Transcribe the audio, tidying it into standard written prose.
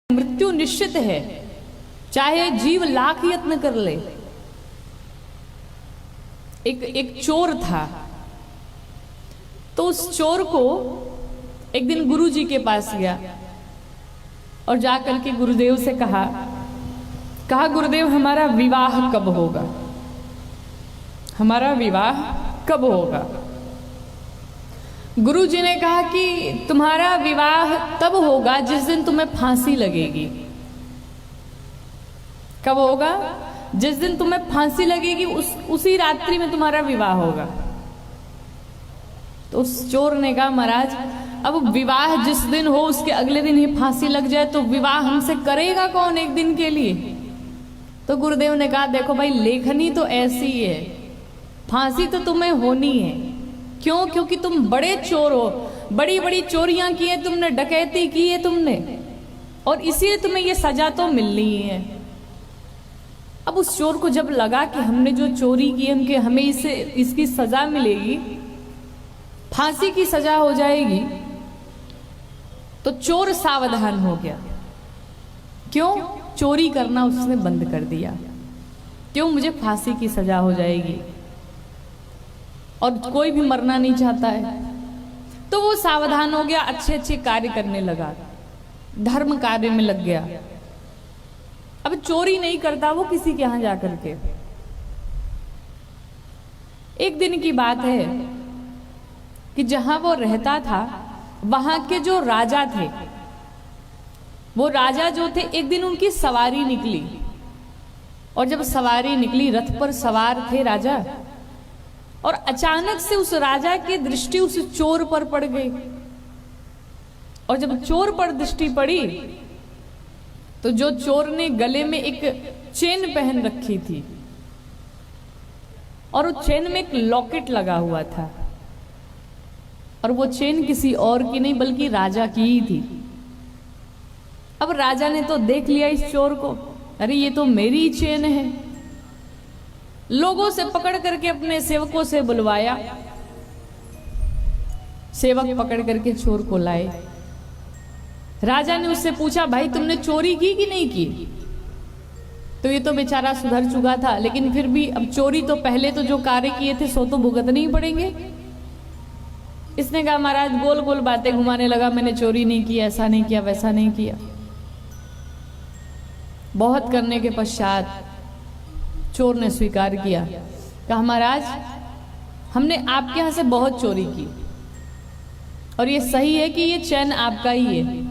मृत्यु निश्चित है, चाहे जीव लाख यत्न कर ले। एक चोर था, तो उस चोर को एक दिन गुरु जी के पास गया और जाकर के गुरुदेव से कहा गुरुदेव हमारा विवाह कब होगा, हमारा विवाह कब होगा। गुरु जी ने कहा कि तुम्हारा विवाह तब होगा जिस दिन तुम्हें फांसी लगेगी। कब होगा? जिस दिन तुम्हें फांसी लगेगी उसी रात्रि में तुम्हारा विवाह होगा। तो उस चोर ने कहा महाराज अब विवाह जिस दिन हो उसके अगले दिन ही फांसी लग जाए तो विवाह हमसे करेगा कौन एक दिन के लिए। तो गुरुदेव ने कहा देखो भाई लेखनी तो ऐसी है, फांसी तो तुम्हें होनी है। क्यों? क्योंकि तुम बड़े चोर हो, बड़ी बड़ी चोरियां की है तुमने, डकैती की है तुमने, और इसीलिए तुम्हें ये सजा तो मिलनी है। अब उस चोर को जब लगा कि हमने जो चोरी की है हमें इसकी सजा मिलेगी, फांसी की सजा हो जाएगी, तो चोर सावधान हो गया। क्यों? चोरी करना उसने बंद कर दिया। क्यों? मुझे फांसी की सजा हो जाएगी और कोई भी मरना नहीं चाहता है। तो वो सावधान हो गया, अच्छे अच्छे कार्य करने लगा, धर्म कार्य में लग गया। अब चोरी नहीं करता वो किसी के यहां जाकर के। एक दिन की बात है कि जहां वो रहता था वहां के जो राजा थे, वो राजा जो थे एक दिन उनकी सवारी निकली, और जब सवारी निकली रथ पर सवार थे राजा, और अचानक से उस राजा की दृष्टि उस चोर पर पड़ गई। और जब चोर पर दृष्टि पड़ी तो जो चोर ने गले में एक चेन पहन रखी थी और उस चेन में एक लॉकेट लगा हुआ था, और वो चेन किसी और की नहीं बल्कि राजा की ही थी। अब राजा ने तो देख लिया इस चोर को, अरे ये तो मेरी चेन है। लोगों से पकड़ करके अपने सेवकों से बुलवाया, सेवक पकड़ करके चोर को लाए। राजा ने उससे पूछा भाई तुमने चोरी की कि नहीं की? तो ये तो बेचारा सुधर चुका था, लेकिन फिर भी अब चोरी तो पहले तो जो कार्य किए थे सो तो भुगतने ही पड़ेंगे। इसने कहा महाराज गोल गोल बातें घुमाने लगा, मैंने चोरी नहीं की, ऐसा नहीं किया, वैसा नहीं किया। बहुत करने के पश्चात चोर ने स्वीकार किया, कहा महाराज हमने आपके यहां से बहुत चोरी की, और ये सही है कि ये चैन आपका ही है,